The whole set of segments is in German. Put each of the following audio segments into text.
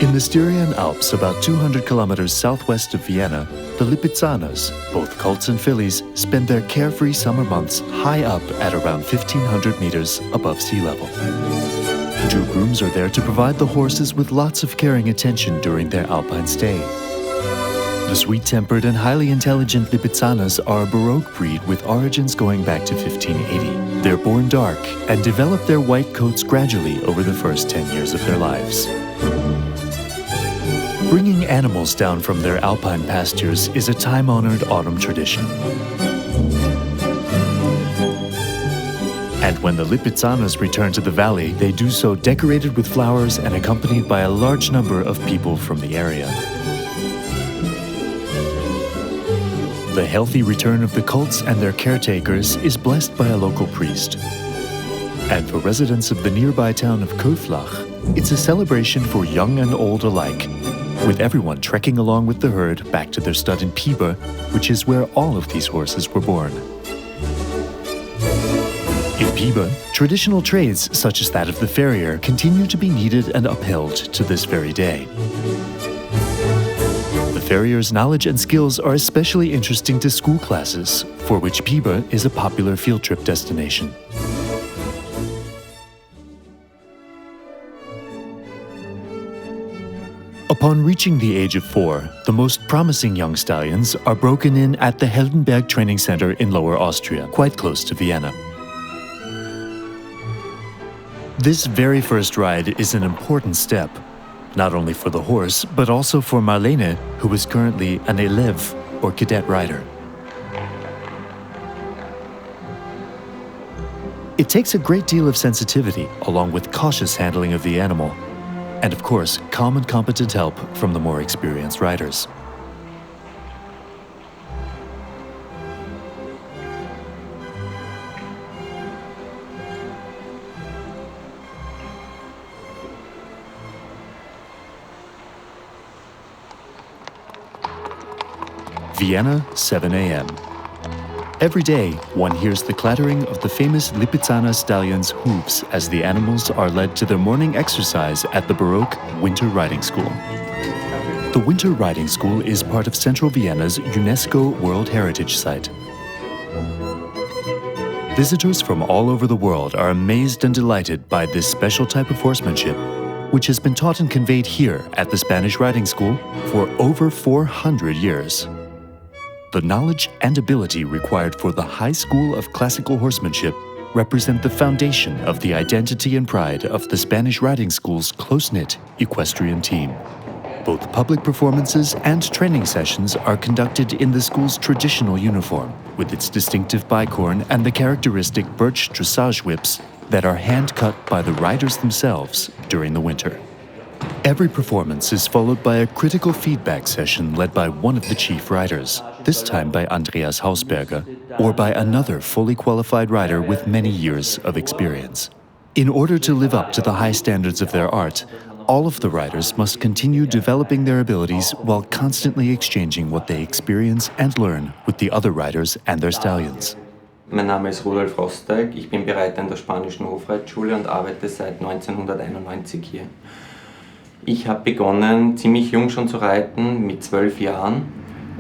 In the Styrian Alps, about 200 kilometers southwest of Vienna, the Lipizzanas, both colts and fillies, spend their carefree summer months high up at around 1,500 meters above sea level. Two grooms are there to provide the horses with lots of caring attention during their alpine stay. The sweet-tempered and highly intelligent Lipizzanas are a Baroque breed with origins going back to 1580. They're born dark and develop their white coats gradually over the first 10 years of their lives. Bringing animals down from their alpine pastures is a time-honored autumn tradition. And when the Lipizzanas return to the valley, they do so decorated with flowers and accompanied by a large number of people from the area. The healthy return of the colts and their caretakers is blessed by a local priest. And for residents of the nearby town of Köflach, it's a celebration for young and old alike, with everyone trekking along with the herd back to their stud in Piber, which is where all of these horses were born. In Piber, traditional trades such as that of the farrier continue to be needed and upheld to this very day. The farrier's knowledge and skills are especially interesting to school classes, for which Piber is a popular field trip destination. Upon reaching the age of 4, the most promising young stallions are broken in at the Heldenberg Training Center in Lower Austria, quite close to Vienna. This very first ride is an important step, not only for the horse, but also for Marlene, who is currently an élève, or cadet rider. It takes a great deal of sensitivity, along with cautious handling of the animal, and of course, calm and competent help from the more experienced riders. Vienna, 7 a.m. Every day, one hears the clattering of the famous Lipizzana stallions' hooves as the animals are led to their morning exercise at the Baroque Winter Riding School. The Winter Riding School is part of central Vienna's UNESCO World Heritage Site. Visitors from all over the world are amazed and delighted by this special type of horsemanship, which has been taught and conveyed here at the Spanish Riding School for over 400 years. The knowledge and ability required for the High School of Classical Horsemanship represent the foundation of the identity and pride of the Spanish Riding School's close-knit equestrian team. Both public performances and training sessions are conducted in the school's traditional uniform, with its distinctive bicorn and the characteristic birch dressage whips that are hand-cut by the riders themselves during the winter. Every performance is followed by a critical feedback session led by one of the chief riders, this time by Andreas Hausberger, or by another fully qualified rider with many years of experience. In order to live up to the high standards of their art, all of the riders must continue developing their abilities while constantly exchanging what they experience and learn with the other riders and their stallions. Mein Name ist Rudolf Rostek, ich bin Bereiter in der spanischen Hofreitschule und arbeite seit 1991 hier. Ich habe begonnen, ziemlich jung schon zu reiten, mit 12 Jahren.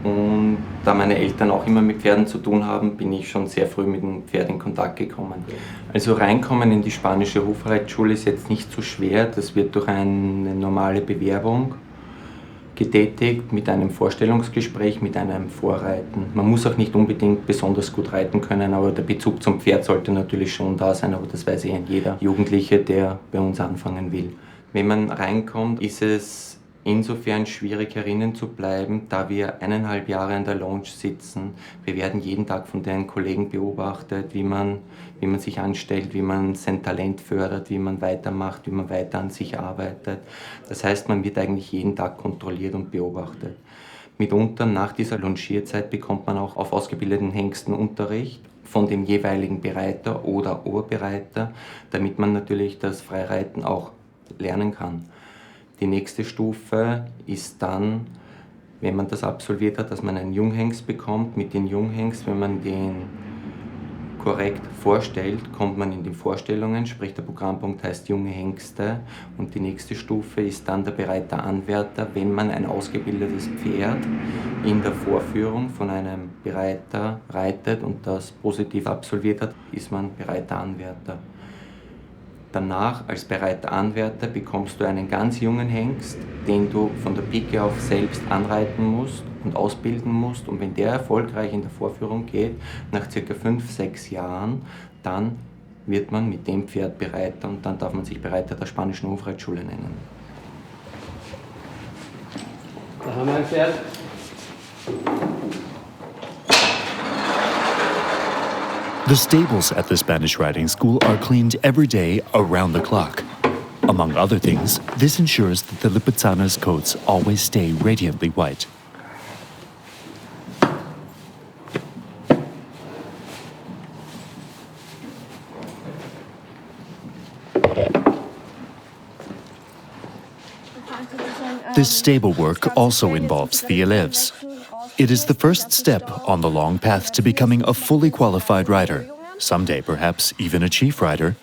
Und da meine Eltern auch immer mit Pferden zu tun haben, bin ich schon sehr früh mit dem Pferd in Kontakt gekommen. Also reinkommen in die spanische Hofreitschule ist jetzt nicht so schwer. Das wird durch eine normale Bewerbung getätigt, mit einem Vorstellungsgespräch, mit einem Vorreiten. Man muss auch nicht unbedingt besonders gut reiten können, aber der Bezug zum Pferd sollte natürlich schon da sein, aber das weiß jeder Jugendliche, der bei uns anfangen will. Wenn man reinkommt, ist es insofern schwierig herinnen zu bleiben, da wir 1,5 Jahre in der Lounge sitzen. Wir werden jeden Tag von den Kollegen beobachtet, wie man sich anstellt, wie man sein Talent fördert, wie man weitermacht, wie man weiter an sich arbeitet. Das heißt, man wird eigentlich jeden Tag kontrolliert und beobachtet. Mitunter nach dieser Longierzeit bekommt man auch auf ausgebildeten Hengsten Unterricht von dem jeweiligen Bereiter oder Oberbereiter, damit man natürlich das Freireiten auch lernen kann. Die nächste Stufe ist dann, wenn man das absolviert hat, dass man einen Junghengst bekommt. Mit den Junghengst, wenn man den korrekt vorstellt, kommt man in die Vorstellungen, sprich der Programmpunkt heißt junge Hengste, und die nächste Stufe ist dann der bereite Anwärter. Wenn man ein ausgebildetes Pferd in der Vorführung von einem Bereiter reitet und das positiv absolviert hat, ist man bereiter Anwärter. Danach als bereiter Anwärter bekommst du einen ganz jungen Hengst, den du von der Pike auf selbst anreiten musst und ausbilden musst. Und wenn der erfolgreich in der Vorführung geht, nach ca. 5-6 Jahren, dann wird man mit dem Pferd Bereiter und dann darf man sich Bereiter der spanischen Hofreitschule nennen. Da haben wir ein Pferd. The stables at the Spanish riding school are cleaned every day around the clock. Among other things, this ensures that the Lipizzanas' coats always stay radiantly white. This stable work also involves the élèves. It is the first step on the long path to becoming a fully qualified rider, someday perhaps even a chief rider,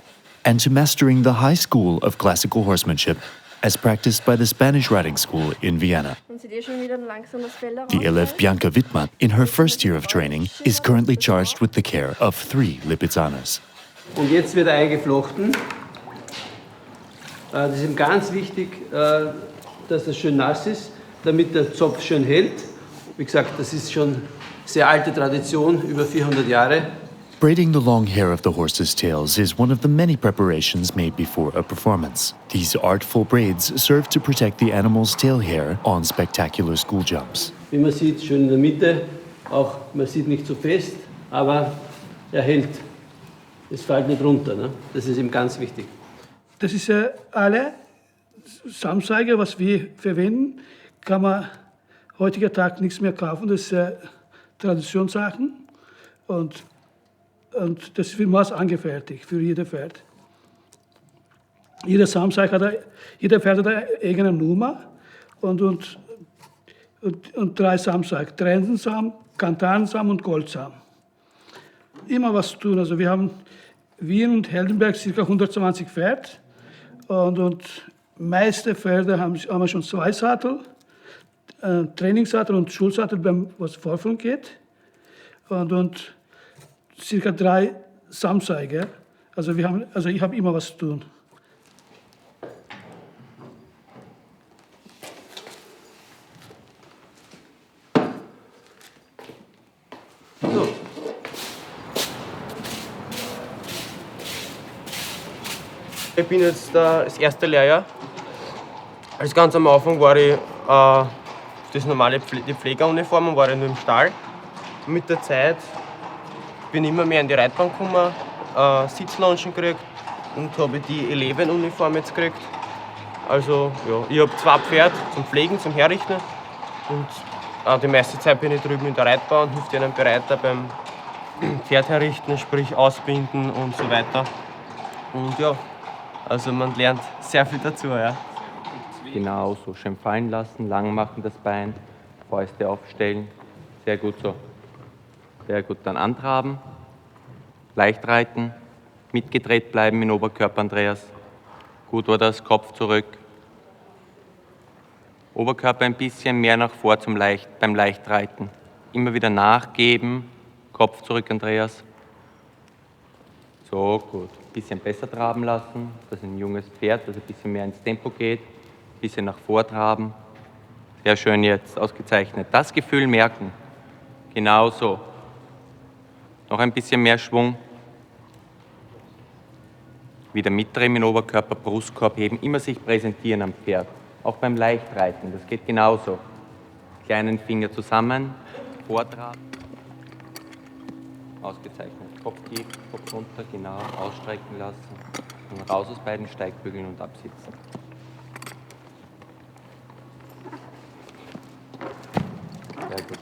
and to mastering the high school of classical horsemanship as practiced by the Spanish riding school in Vienna. The élève Bianca Wittmann, in her first year of training, is currently charged with the care of 3 Lipizzanas. Und jetzt wird er eingeflochten. Das ist ihm ganz wichtig, dass das schön nass ist, damit der Zopf schön hält. Wie gesagt, das ist schon sehr alte Tradition, über 400 Jahre. Braiding the long hair of the horses' tails is one of the many preparations made before a performance. These artful braids serve to protect the animal's tail hair on spectacular school jumps. Wie man sieht, schön in der Mitte, auch man sieht nicht zu fest, aber er hält. Es fällt nicht runter, ne? Das ist ihm ganz wichtig. Das ist alle Samstag, was wir verwenden, kann man heutiger Tag nichts mehr kaufen. Das ist Traditionssachen und das wird was angefertigt für jeder Pferd. Jeder Samstag jeder Pferd hat eine eigene Nummer und 3 Samstag, Trensensam, Kantanensam und Goldsam. Immer was zu tun. Also wir haben Wien und Heldenberg ca. 120 Pferde und meiste Pferde haben wir schon 2 Sattel, Trainingssattel und Schulsattel, was Vorführung geht und ca. 3 Samstage. Also ich habe immer was zu tun. So. Ich bin jetzt das erste Lehrjahr. Als ganz am Anfang war ich das normale die Pflegeruniform, war ich nur im Stall. Mit der Zeit bin ich immer mehr in die Reitbahn gekommen, Sitzloungen gekriegt und habe die Elevenuniform jetzt gekriegt. Also ja, ich habe 2 Pferde zum Pflegen, zum Herrichten und die meiste Zeit bin ich drüben in der Reitbahn und helfe einem Bereiter beim Pferd herrichten, sprich ausbinden und so weiter. Und ja, also man lernt sehr viel dazu. Ja. Genau so, schön fallen lassen, lang machen das Bein, Fäuste aufstellen, sehr gut so. Sehr gut, dann antraben, leicht reiten, mitgedreht bleiben im Oberkörper, Andreas. Gut war das, Kopf zurück. Oberkörper ein bisschen mehr nach vor beim Leichtreiten. Immer wieder nachgeben, Kopf zurück, Andreas. So, gut. Ein bisschen besser traben lassen, dass ein junges Pferd, das ein bisschen mehr ins Tempo geht. Ein bisschen nach vor traben. Sehr schön jetzt, ausgezeichnet. Das Gefühl merken. Genau so. Noch ein bisschen mehr Schwung. Wieder mitdrehen im Oberkörper, Brustkorb heben. Immer sich präsentieren am Pferd. Auch beim Leichtreiten, das geht genauso. Kleinen Finger zusammen, vortraben. Ausgezeichnet. Kopf tief, Kopf runter, genau. Ausstrecken lassen. Und raus aus beiden Steigbügeln und absitzen. Sehr gut.